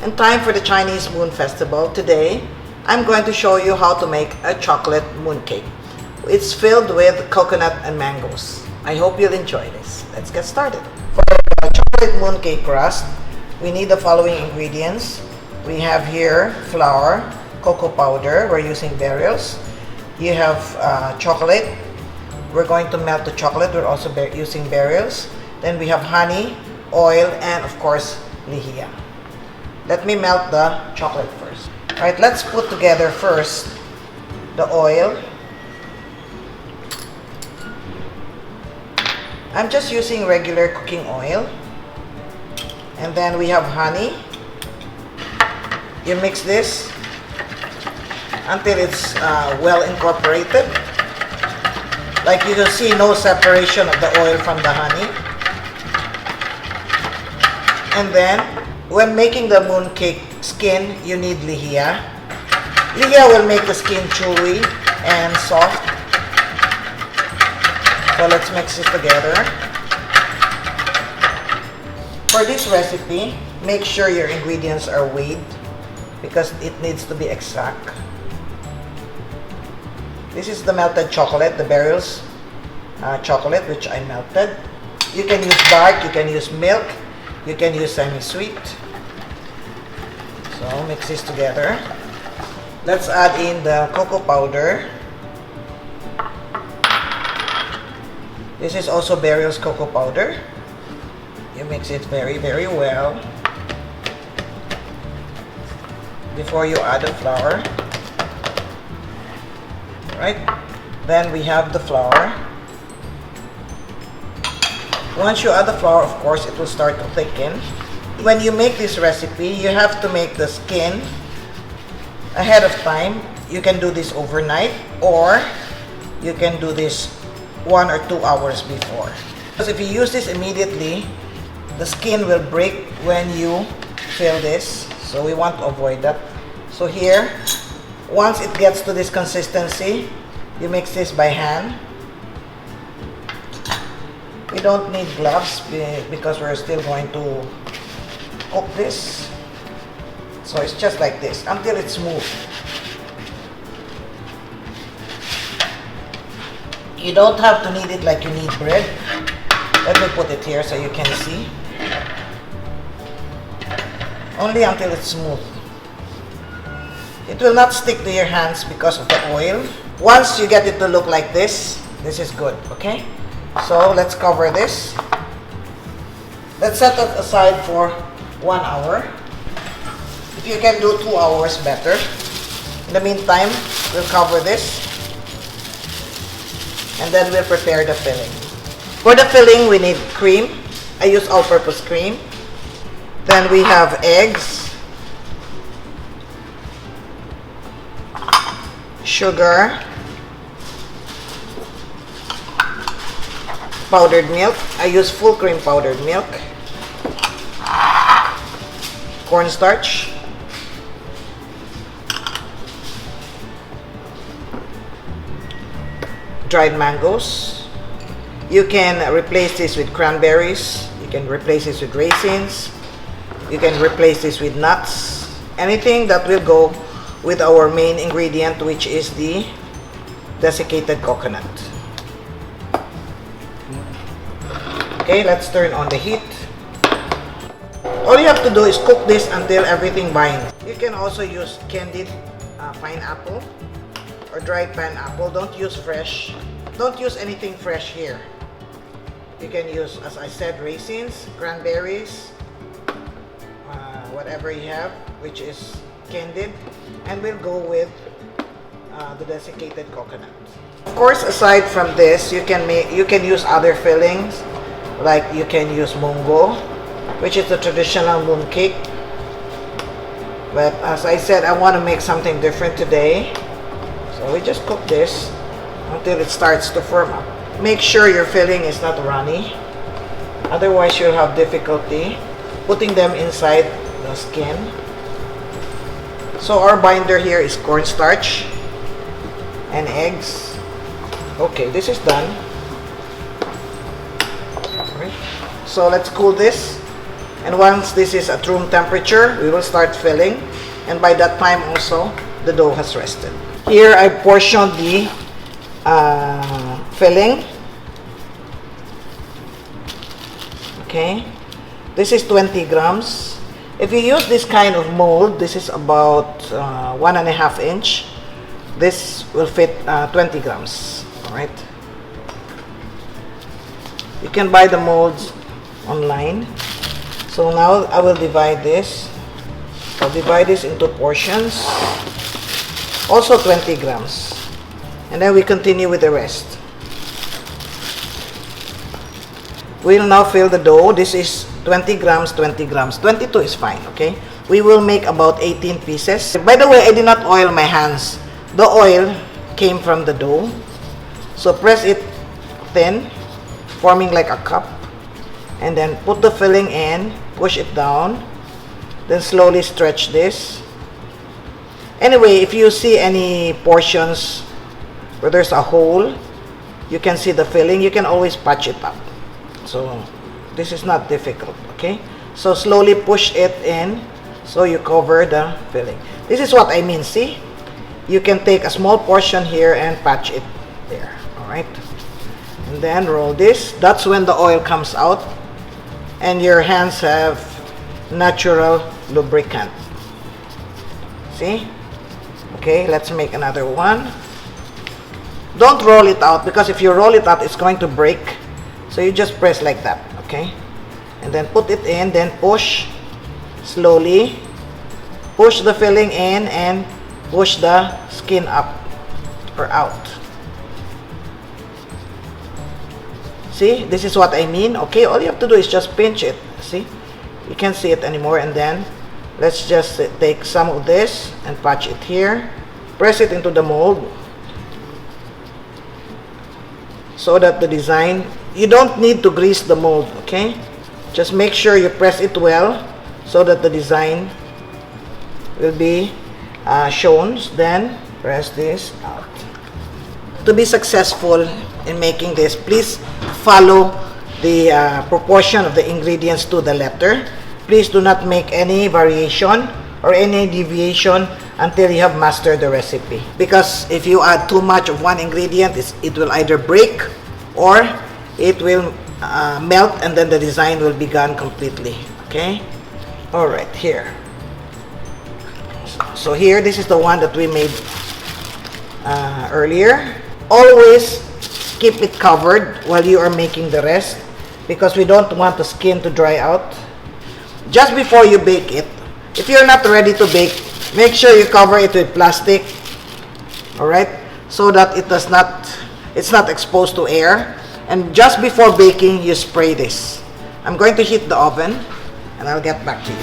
and time for the Chinese Moon Festival. Today, I'm going to show you how to make a chocolate mooncake. It's filled with coconut and mangoes. I hope you'll enjoy this. Let's get started. For the chocolate mooncake crust, we need the following ingredients. We have here flour, cocoa powder, we're using berries. You have chocolate. We're going to melt the chocolate. We're also using berries. Then we have honey, oil, and of course, lihiya. Let me melt the chocolate first. Alright, let's put together first the oil. I'm just using regular cooking oil. And then we have honey. You mix this until it's well incorporated. Like you can see, no separation of the oil from the honey. And then, when making the mooncake skin, you need lihiya. Lihiya will make the skin chewy and soft. So let's mix this together. For this recipe, make sure your ingredients are weighed because it needs to be exact. This is the melted chocolate, the berries chocolate, which I melted. You can use dark, you can use milk, you can use semi-sweet. So mix this together. Let's add in the cocoa powder. This is also berries cocoa powder. You mix it very, very well before you add the flour. Right? Then we have the flour. Once you add the flour, of course, it will start to thicken. When you make this recipe, you have to make the skin ahead of time. You can do this overnight, or you can do this 1 or 2 hours before. Because if you use this immediately, the skin will break when you fill this. So we want to avoid that. So here, once it gets to this consistency, you mix this by hand. We don't need gloves because we're still going to cook this. So it's just like this until it's smooth. You don't have to knead it like you knead bread. Let me put it here so you can see. Only until it's smooth. It will not stick to your hands because of the oil. Once you get it to look like this is good, okay? So let's cover this. Let's set it aside for 1 hour. If you can do 2 hours, better. In the meantime, we'll cover this. And then we'll prepare the filling. For the filling, we need cream. I use all-purpose cream. Then we have eggs, sugar, powdered milk. I use full cream powdered milk, cornstarch, dried mangoes. You can replace this with cranberries. You can replace this with raisins. You can replace this with nuts. Anything that will go with our main ingredient, which is the desiccated coconut. Okay, let's turn on the heat. All you have to do is cook this until everything binds. You can also use candied pineapple or dried pineapple. Don't use fresh. Don't use anything fresh here. You can use, as I said, raisins, cranberries, whatever you have, which is candied, and we'll go with the desiccated coconut. Of course, aside from this, you can use other fillings, like you can use mungo, which is the traditional mooncake. But as I said, I want to make something different today, so we just cook this until it starts to firm up. Make sure your filling is not runny, otherwise you'll have difficulty putting them inside the skin. So our binder here is cornstarch and eggs. Okay, this is done. Alright. So let's cool this And once this is at room temperature, we will start filling. And by that time also, the dough has rested. Here I portioned the filling. Okay, this is 20 grams. If you use this kind of mold, this is about 1.5 inch. This will fit 20 grams. All right. You can buy the molds online. So now I will divide this. I'll divide this into portions. Also 20 grams. And then we continue with the rest. We'll now fill the dough. This is 20 grams, 20 grams. 22 is fine, okay? We will make about 18 pieces. By the way, I did not oil my hands. The oil came from the dough. So press it thin, forming like a cup. And then put the filling in, push it down. Then slowly stretch this. Anyway, if you see any portions where there's a hole, you can see the filling, you can always patch it up. So this is not difficult, okay? So slowly push it in so you cover the filling. This is what I mean, see? You can take a small portion here and patch it there, all right? And then roll this. That's when the oil comes out and your hands have natural lubricant. See? Okay, let's make another one. Don't roll it out, because if you roll it out, it's going to break. So you just press like that, okay? And then put it in, then push slowly. Push the filling in and push the skin up or out. See, this is what I mean, okay? All you have to do is just pinch it, see? You can't see it anymore. And then let's just take some of this and patch it here. Press it into the mold so that the design, you don't need to grease the mold, okay? Just make sure you press it well so that the design will be shown. Then press this out. To be successful in making this, please follow the proportion of the ingredients to the letter. Please do not make any variation or any deviation until you have mastered the recipe. Because if you add too much of one ingredient, it will either break or it will melt, and then the design will be gone completely, okay? All right, here. So here, this is the one that we made earlier. Always keep it covered while you are making the rest, because we don't want the skin to dry out. Just before you bake it, if you're not ready to bake, make sure you cover it with plastic, all right, so that it's not exposed to air. And just before baking, you spray this. I'm going to heat the oven and I'll get back to you.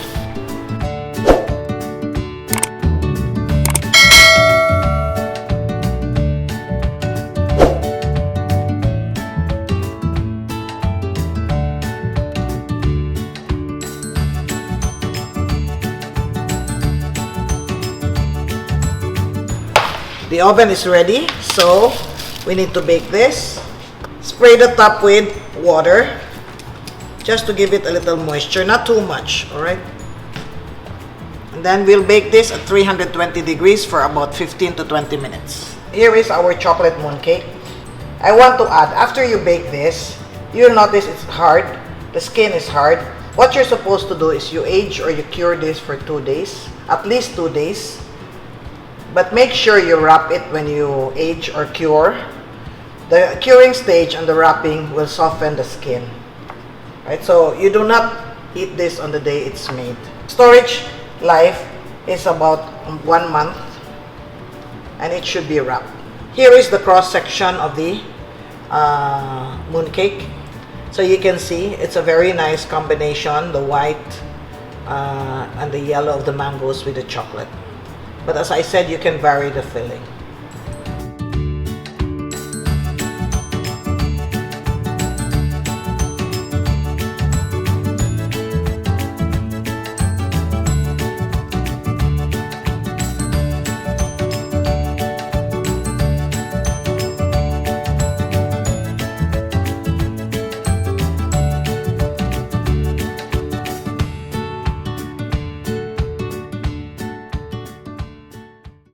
The oven is ready, so we need to bake this. Spray the top with water just to give it a little moisture, not too much, all right? And then we'll bake this at 320 degrees for about 15 to 20 minutes. Here is our chocolate mooncake. I want to add, after you bake this, you'll notice it's hard. The skin is hard. What you're supposed to do is you age or you cure this for 2 days, at least 2 days. But make sure you wrap it when you age or cure. The curing stage and the wrapping will soften the skin. Right? So you do not eat this on the day it's made. Storage life is about 1 month and it should be wrapped. Here is the cross section of the mooncake. So you can see it's a very nice combination, the white and the yellow of the mangoes with the chocolate. But as I said, you can vary the filling.